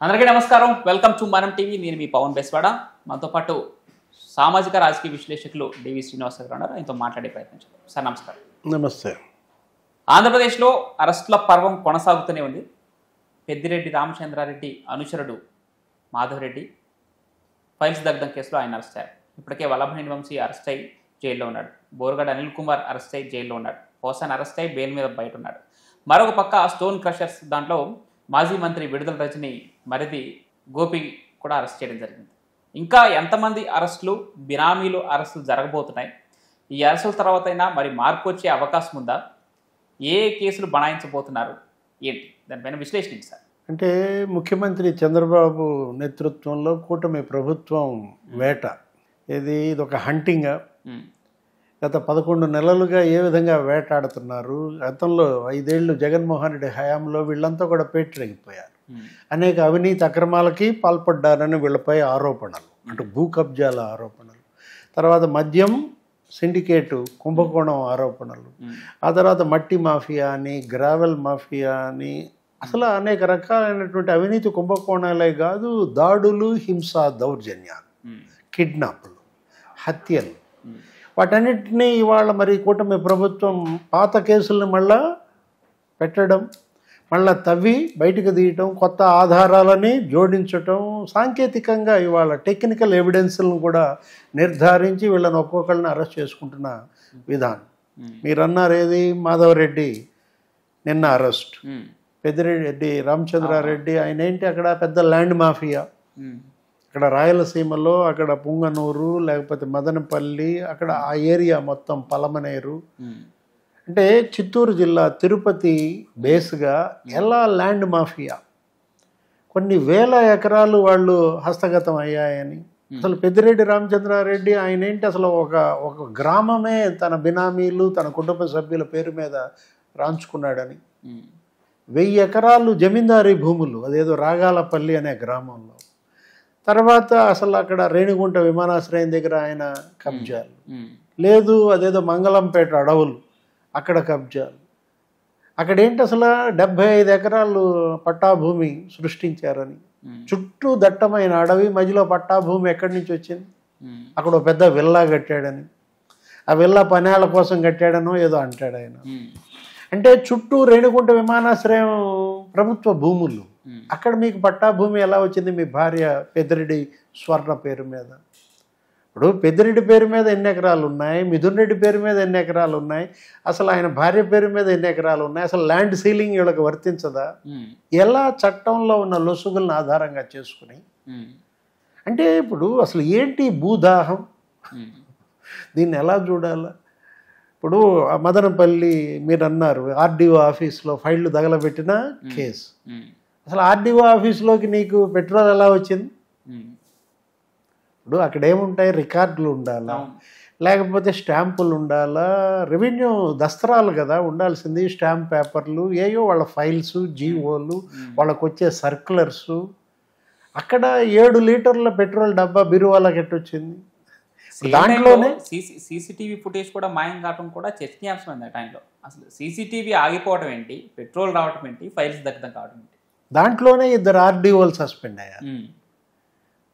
అందరికీ నమస్కారం. Welcome to మనం టీవీ. నేను మీ పవన్ బెస్వాడ. మనతో పాటు సామాజిక రాజకీయ విశ్లేషకులు డివి శ్రీనివాస్ గారు ఉన్నారు. ఆయనతో మాట్లాడే ప్రయత్నం చేద్దాం. సార్ నమస్కారం. నమస్తే. ఆంధ్రప్రదేశ్లో అరెస్టుల పర్వం కొనసాగుతూనే ఉంది. పెద్దిరెడ్డి రామచంద్రారెడ్డి అనుచరుడు మాధవరెడ్డి ఫైల్స్ దగ్ధం కేసులో ఆయన అరెస్ట్ అయ్యారు. ఇప్పటికే వల్లభనేని వంశీ అరెస్ట్ అయ్యి జైల్లో ఉన్నాడు. బోరగడ్డ అనిల్ కుమార్ అరెస్ట్ అయ్యి జైల్లో ఉన్నాడు. పోసాన్ అరెస్ట్ అయ్యి బెయిల్ మీద బయట ఉన్నాడు. మరొక పక్క స్టోన్ క్రషర్స్ దాంట్లో మాజీ మంత్రి విడుదల రజని మరిది గోపి కూడా అరెస్ట్ చేయడం జరిగింది. ఇంకా ఎంతమంది అరెస్టులు, బినామీలు అరెస్టులు జరగబోతున్నాయి? ఈ అరెస్టుల తర్వాత అయినా మరి మార్పు వచ్చే అవకాశం ఉందా? ఏ కేసులు బనాయించబోతున్నారు, ఏంటి దానిపైన విశ్లేషించండి సార్. అంటే ముఖ్యమంత్రి చంద్రబాబు నేతృత్వంలో కూటమి ప్రభుత్వం వేట ఇది ఒక హంటింగ్. గత 11 నెలలుగా ఏ విధంగా వేటాడుతున్నారు. గతంలో 5 ఏళ్ళు జగన్మోహన్ రెడ్డి హయాంలో వీళ్ళంతా కూడా పేటరేగిపోయారు. అనేక అవినీతి అక్రమాలకి పాల్పడ్డారని వీళ్ళపై ఆరోపణలు, అటు భూ కబ్జాల ఆరోపణలు, తర్వాత మద్యం సిండికేటు కుంభకోణం ఆరోపణలు, ఆ తర్వాత మట్టి మాఫియా అని, గ్రావెల్ మాఫియా అని, అసలు అనేక రకాలైనటువంటి అవినీతి కుంభకోణాలే కాదు, దాడులు, హింస, దౌర్జన్యాలు, కిడ్నాప్లు, హత్యలు, వాటన్నిటినీ ఇవాళ మరి కూటమి ప్రభుత్వం పాత కేసులను మళ్ళా పెట్టడం, మళ్ళా తవ్వి బయటకు తీయటం, కొత్త ఆధారాలని జోడించటం, సాంకేతికంగా ఇవాళ టెక్నికల్ ఎవిడెన్స్లను కూడా నిర్ధారించి వీళ్ళని ఒక్కొక్కరిని అరెస్ట్ చేసుకుంటున్న విధానం. మీరు అన్నారు ఏది, మాధవరెడ్డి నిన్న అరెస్ట్, పెద్దిరెడ్డి రామచంద్రారెడ్డి ఆయన ఏంటి అక్కడ పెద్ద ల్యాండ్ మాఫియా, అక్కడ రాయలసీమలో అక్కడ పుంగనూరు లేకపోతే మదనపల్లి అక్కడ ఆ ఏరియా మొత్తం పలమనేరు, అంటే చిత్తూరు జిల్లా తిరుపతి బేస్గా ఎలా ల్యాండ్ మాఫియా కొన్ని వేల ఎకరాలు వాళ్ళు హస్తగతం అయ్యాయని. అసలు పెద్దిరెడ్డి రామచంద్రారెడ్డి ఆయన ఏంటి అసలు ఒక గ్రామమే తన బినామీలు తన కుటుంబ సభ్యుల పేరు మీద రాంచుకున్నాడని. 1000 ఎకరాలు జమీందారీ భూములు, అదేదో రాగాలపల్లి అనే గ్రామంలో. తర్వాత అసలు అక్కడ రేణిగుంట విమానాశ్రయం దగ్గర ఆయన కబ్జాలు, లేదు అదేదో మంగళంపేట అడవులు అక్కడ కబ్జాలు. అక్కడ ఏంటి అసలు 75 ఎకరాలు పట్టాభూమి సృష్టించారని, చుట్టూ దట్టమైన అడవి మధ్యలో పట్టాభూమి ఎక్కడి నుంచి వచ్చింది, అక్కడ ఒక పెద్ద విల్లా కట్టాడని, ఆ విల్లా పనేళ్ల కోసం కట్టాడనో ఏదో అంటాడు ఆయన. అంటే చుట్టూ రేణిగుంట విమానాశ్రయం ప్రభుత్వ భూములు, అక్కడ మీకు పట్టాభూమి ఎలా వచ్చింది మీ భార్య పెద్దిరెడ్డి స్వర్ణ పేరు మీద? ఇప్పుడు పెద్దిరెడ్డి పేరు మీద ఎన్ని ఎకరాలు ఉన్నాయి, మిథున్ రెడ్డి పేరు మీద ఎన్ని ఎకరాలు ఉన్నాయి, అసలు ఆయన భార్య పేరు మీద ఎన్ని ఎకరాలు ఉన్నాయి, అసలు ల్యాండ్ సీలింగ్ వీళ్ళకి వర్తించదా? ఎలా చట్టంలో ఉన్న లొసుగులను ఆధారంగా చేసుకుని, అంటే ఇప్పుడు అసలు ఏంటి భూదాహం, దీన్ని ఎలా చూడాలా? ఇప్పుడు మదనపల్లి మీరు అన్నారు ఆర్డీఓ ఆఫీస్లో ఫైళ్లు తగలబెట్టిన కేసు, అసలు ఆర్డీఓ ఆఫీస్లోకి నీకు పెట్రోల్ ఎలా వచ్చింది? ఇప్పుడు అక్కడ ఏముంటాయి, రికార్డులు ఉండాలా, లేకపోతే స్టాంపులు ఉండాలా, రెవెన్యూ దస్త్రాలు కదా ఉండాల్సింది, స్టాంప్ పేపర్లు, ఏయో వాళ్ళ ఫైల్స్, జీవోలు, వాళ్ళకు వచ్చే సర్క్యులర్సు. అక్కడ 7 లీటర్ల పెట్రోల్ డబ్బా బిరువాలకి ఎట్టొచ్చింది? దాంట్లోనే సీసీటీవీ ఫుటేజ్ కూడా మాయం కావడం కూడా చర్చనీయాంశమైంది. ఆ టైంలో అసలు సీసీటీవీ ఆగిపోవడం ఏంటి, పెట్రోల్ రావడం ఏంటి, ఫైల్స్ దగ్ధం కావడం ఏంటి? దాంట్లోనే 2 ఆర్డీఓలు సస్పెండ్ అయ్యారు.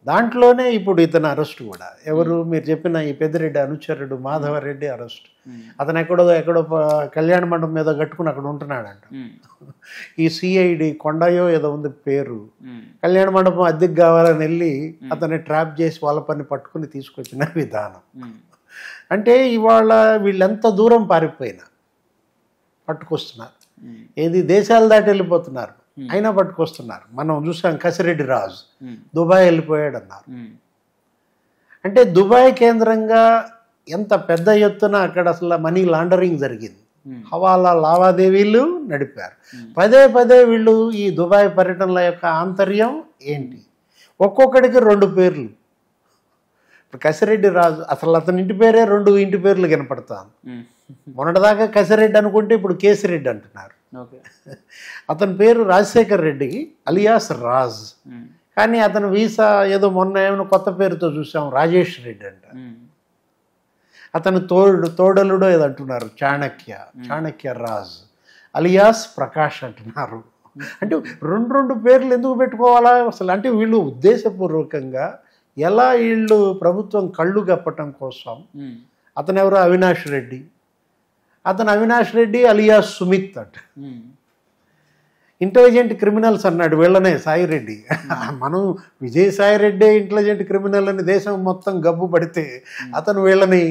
దాంట్లోనే ఇప్పుడు ఇతను అరెస్ట్ కూడా, ఎవరు మీరు చెప్పిన ఈ పెద్దిరెడ్డి అనుచరుడు మాధవరెడ్డి అరెస్ట్. అతను ఎక్కడో కళ్యాణ మండపం మీద కట్టుకుని అక్కడ ఉంటున్నాడంట. ఈ సిఐడి కొండయో ఏదో ఉంది పేరు, కళ్యాణ మండపం అద్దెకు కావాలని వెళ్ళి అతన్ని ట్రాప్ చేసి వాళ్ళ పని పట్టుకుని తీసుకొచ్చిన విధానం. అంటే ఇవాళ వీళ్ళెంత దూరం పారిపోయినా పట్టుకొస్తున్నారు, ఏది దేశాలు దాటి వెళ్ళిపోతున్నారు అయినా పట్టుకొస్తున్నారు. మనం చూసాం కసిరెడ్డి రాజు దుబాయ్ వెళ్ళిపోయాడు అన్నారు. అంటే దుబాయ్ కేంద్రంగా ఎంత పెద్ద ఎత్తున అక్కడ అసలు మనీ లాండరింగ్ జరిగింది, హవాలా లావాదేవీలు నడిపారు. పదే వీళ్ళు ఈ దుబాయ్ పర్యటనల యొక్క ఆంతర్యం ఏంటి? ఒక్కొక్కడికి 2 పేర్లు. ఇప్పుడు కసిరెడ్డి రాజు అసలు అతని ఇంటి పేరే 2 ఇంటి పేర్లు కనపడతాను. మొన్నటిదాకా కసిరెడ్డి అనుకుంటే ఇప్పుడు కేసిరెడ్డి అంటున్నారు. అతని పేరు రాజశేఖర్ రెడ్డి అలియాస్ రాజ్, కానీ అతను వీసా ఏదో మొన్న ఏమైనా కొత్త పేరుతో చూసాం, రాజేష్ రెడ్డి అంట. అతను తోడలుడో ఏదో అంటున్నారు, చాణక్య రాజ్ అలియాస్ ప్రకాష్ అంటున్నారు. అంటే రెండు పేర్లు ఎందుకు పెట్టుకోవాలా అసలు? అంటే వీళ్ళు ఉద్దేశపూర్వకంగా ఎలా వీళ్ళు ప్రభుత్వం కళ్ళు కప్పటం కోసం, అతను ఎవరో అవినాష్ రెడ్డి, అవినాష్ రెడ్డి అలియాస్ సుమిత్ అట, ఇంటెలిజెంట్ క్రిమినల్స్ అన్నాడు వీళ్ళనే సాయిరెడ్డి. మనం విజయసాయిరెడ్డి ఇంటెలిజెంట్ క్రిమినల్ అని దేశం మొత్తం గబ్బు పడితే అతను వీళ్ళని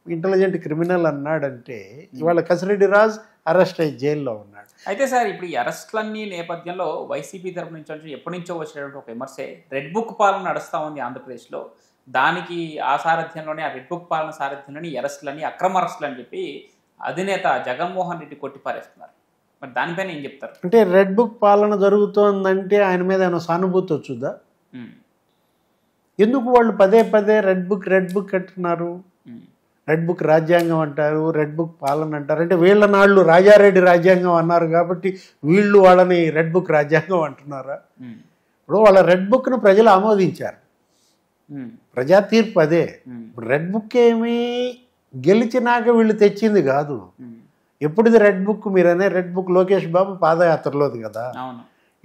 ఇంటెలిజెంట్ క్రిమినల్ అన్నాడంటే ఇవాళ కసిరెడ్డి రాజ్ అరెస్ట్ అయ్యి జైల్లో ఉన్నాడు. అయితే సార్ ఇప్పుడు ఈ అరెస్టులన్నీ నేపథ్యంలో వైసీపీ తరపు నుంచి ఎప్పటి నుంచో వచ్చినటువంటి ఒక విమర్శే రెడ్ బుక్ పాలన నడుస్తూ ఉంది ఆంధ్రప్రదేశ్లో. దానికి ఆ సారథ్యంలోనే, ఆ రెడ్ బుక్ పాలన సారథ్యంలోని అరెస్టులని, అక్రమ అరెస్టులు అని చెప్పి అధినేత జగన్మోహన్ రెడ్డి కొట్టిపారేస్తున్నారు. మరి దానిపైన ఏం చెప్తారు? అంటే రెడ్ బుక్ పాలన జరుగుతోందంటే ఆయన మీద ఏమైనా సానుభూతి వచ్చుద్దా? ఎందుకు వాళ్ళు పదే రెడ్ బుక్ అంటున్నారు? రెడ్ బుక్ రాజ్యాంగం అంటారు, రెడ్ బుక్ పాలన అంటారు. అంటే వీళ్ళ నాళ్ళు రాజారెడ్డి రాజ్యాంగం అన్నారు కాబట్టి వీళ్ళు వాళ్ళని రెడ్ బుక్ రాజ్యాంగం అంటున్నారా? ఇప్పుడు వాళ్ళ రెడ్ బుక్ను ప్రజలు ఆమోదించారు, ప్రజా తీర్పు అదే. ఇప్పుడు రెడ్ బుక్ ఏమీ గెలిచినాక వీళ్ళు తెచ్చింది కాదు. ఎప్పుడుది రెడ్ బుక్? మీరనే రెడ్ బుక్ లోకేష్ బాబు పాదయాత్రలోది కదా.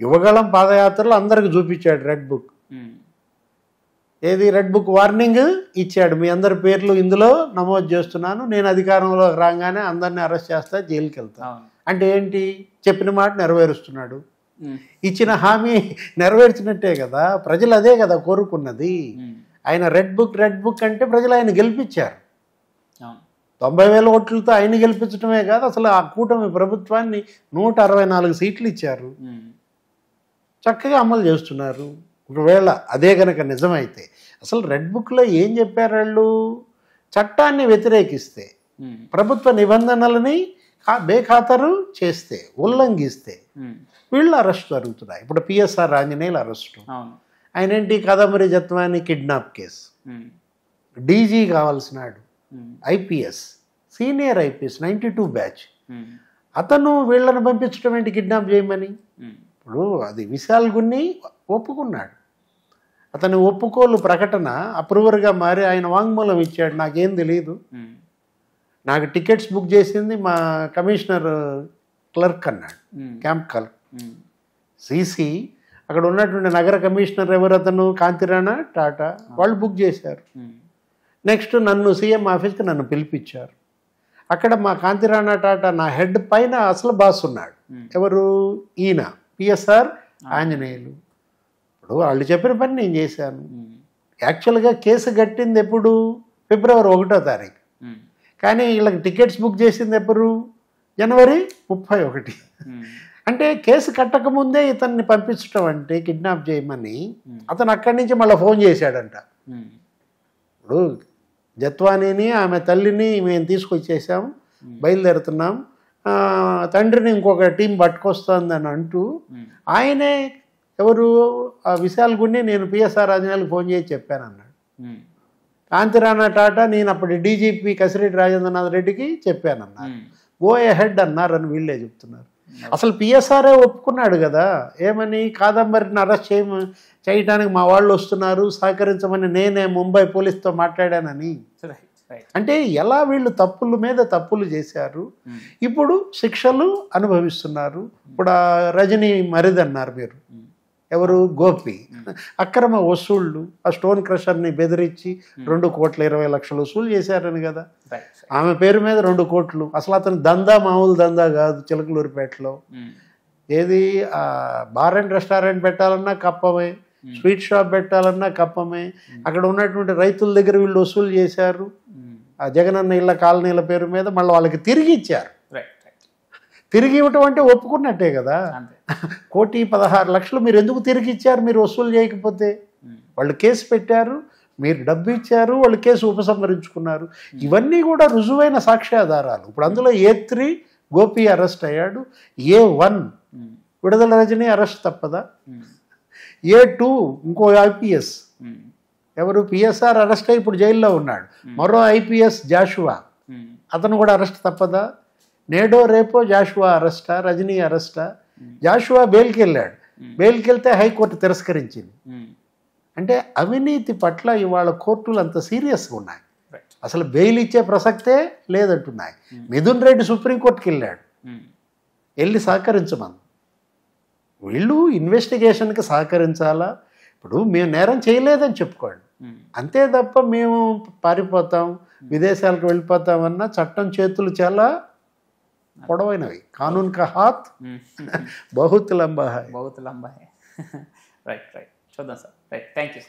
యువగళం పాదయాత్రలో అందరికి చూపించాడు రెడ్ బుక్. ఏది రెడ్ బుక్ వార్నింగ్ ఇచ్చాడు, మీ అందరి పేర్లు ఇందులో నమోదు చేస్తున్నాను, నేను అధికారంలో రాగానే అందరినీ అరెస్ట్ చేస్తా, జైలుకి వెళ్తా. అంటే ఏంటి? చెప్పిన మాట నెరవేరుస్తున్నాడు, ఇచ్చిన హామీ నెరవేర్చినట్టే కదా. ప్రజలు అదే కదా కోరుకున్నది. ఆయన రెడ్ బుక్ అంటే ప్రజలు ఆయన గెలిపించారు. 90,000 ఓట్లతో ఆయన గెలిపించడమే కాదు, అసలు ఆ కూటమి ప్రభుత్వాన్ని 164 సీట్లు ఇచ్చారు, చక్కగా అమలు చేస్తున్నారు. ఒకవేళ అదే కనుక నిజమైతే అసలు రెడ్ బుక్లో ఏం చెప్పారు వాళ్ళు? చట్టాన్ని వ్యతిరేకిస్తే, ప్రభుత్వ నిబంధనలని బేఖాతరు చేస్తే, ఉల్లంఘిస్తే వీళ్ళు అరెస్ట్ జరుగుతున్నాయి. ఇప్పుడు పిఎస్ఆర్ ఆంజనేయులు అరెస్టు, ఆయన ఏంటి Kadambari Jatwani kidnap case, DG కావాల్సినాడు, ఐపీఎస్, సీనియర్ ఐపీఎస్ 92 బ్యాచ్, అతను వీళ్ళని పంపించడం ఏంటి కిడ్నాప్ చేయమని? ఇప్పుడు అది విశాల్ గున్ని ఒప్పుకున్నాడు, అతని ఒప్పుకోలు ప్రకటన అప్రూవర్గా మారి ఆయన వాంగ్మూలం ఇచ్చాడు, నాకేం తెలియదు, నాకు టికెట్స్ బుక్ చేసింది మా కమిషనర్ క్లర్క్ అన్నాడు, క్యాంప్ క్లర్క్. సిసి అక్కడ ఉన్నటువంటి నగర కమిషనర్ ఎవరు, అతను కాంతిరాణా టాటా, వాళ్ళు బుక్ చేశారు. నెక్స్ట్ నన్ను సీఎం ఆఫీస్కి నన్ను పిలిపించారు. అక్కడ మా కాంతిరాణా టాటా నా హెడ్ పైన అసలు బాస్ ఉన్నాడు, ఎవరు? ఈయన పిఎస్ఆర్ ఆంజనేయులు. ఇప్పుడు వాళ్ళు చెప్పిన పని నేను చేశాను. యాక్చువల్గా కేసు కట్టింది ఎప్పుడు? ఫిబ్రవరి 1వ తారీఖు. కానీ వీళ్ళకి టికెట్స్ బుక్ చేసింది ఎప్పుడు? జనవరి 31. అంటే కేసు కట్టకముందే ఇతన్ని పంపించడం అంటే కిడ్నాప్ చేయమని, అతను అక్కడి నుంచి మళ్ళీ ఫోన్ చేశాడంట. ఇప్పుడు జత్వానీని ఆమె తల్లిని మేము తీసుకొచ్చేసాం, బయలుదేరుతున్నాం, తండ్రిని ఇంకొక టీం పట్టుకొస్తుందని అంటూ ఆయనే ఎవరు ఆ విశాల్ గుండి నేను పిఎస్ఆర్ రాజనాలకు ఫోన్ చేసి చెప్పానన్నాడు. కాంతిరాణా టాటా నేను అప్పటి డీజీపీ కసిరెడ్డి రాజేంద్రనాథ్ రెడ్డికి చెప్పానన్నారు. గో ఎహెడ్ అన్నారని వీళ్ళే చెప్తున్నారు. అసలు పిఎస్ఆర్ఏ ఒప్పుకున్నాడు కదా, ఏమని? కాదంబరిని అరెస్ట్ చేయడానికి మా వాళ్ళు వస్తున్నారు, సహకరించమని నేనే ముంబై పోలీసుతో మాట్లాడానని. అంటే ఎలా వీళ్ళు తప్పుల మీద తప్పులు చేశారు, ఇప్పుడు శిక్షలు అనుభవిస్తున్నారు. ఇప్పుడు రజనీ మరిదన్నారు మీరు, ఎవరు? గోపి అక్రమ వసూళ్లు, ఆ స్టోన్ క్రషర్ని బెదిరించి 2,20,00,000 వసూలు చేశారని కదా. ఆమె పేరు మీద 2 కోట్లు. అసలు అతను దందా మామూలు దందా కాదు. చిలకలూరిపేటలో ఏది బార్ అండ్ రెస్టారెంట్ పెట్టాలన్నా కప్పమే, స్వీట్ షాప్ పెట్టాలన్నా కప్పమే. అక్కడ ఉన్నటువంటి రైతుల దగ్గర వీళ్ళు వసూలు చేశారు. ఆ జగనన్న ఇళ్ళ కాలనీల పేరు మీద మళ్ళీ వాళ్ళకి తిరిగి ఇచ్చారు. తిరిగి ఇవ్వటం అంటే ఒప్పుకున్నట్టే కదా. 1,16,00,000 మీరు ఎందుకు తిరిగి ఇచ్చారు? మీరు వసూలు చేయకపోతే. వాళ్ళు కేసు పెట్టారు, మీరు డబ్బు ఇచ్చారు, వాళ్ళు కేసు ఉపసంహరించుకున్నారు. ఇవన్నీ కూడా రుజువైన సాక్ష్యాధారాలు. ఇప్పుడు అందులో A3 గోపి అరెస్ట్ అయ్యాడు, A1 విడుదల రజని అరెస్ట్ తప్పదా, A2 ఇంకో ఐపీఎస్ ఎవరు పిఎస్ఆర్ అరెస్ట్ అయ్యి ఇప్పుడు జైల్లో ఉన్నాడు, మరో ఐపీఎస్ జాషువా అతను కూడా అరెస్ట్ తప్పదా? నేడో రేపో జాషువా అరెస్టా, రజనీ అరెస్టా? జాషువా బెయిల్కి వెళ్ళాడు, బెయిల్కి వెళ్తే హైకోర్టు తిరస్కరించింది. అంటే అవినీతి పట్ల ఇవాళ కోర్టులు అంత సీరియస్గా ఉన్నాయి. అసలు బెయిల్ ఇచ్చే ప్రసక్తే లేదంటున్నాయి. మిథున్ రెడ్డి సుప్రీంకోర్టుకి వెళ్ళాడు, వెళ్ళి సహకరించమని. వీళ్ళు ఇన్వెస్టిగేషన్కి సహకరించాలా. ఇప్పుడు మేము నేరం చేయలేదని చెప్పుకోండి, అంతే తప్ప మేము పారిపోతాం విదేశాలకు వెళ్ళిపోతామన్నా చట్టం చేతులు చాలా పొడవైనవి. కానూన్ కా హాత్ బహుత్ లంబా హై. రైట్ రైట్ చూద్దాం సార్. Right, thank you.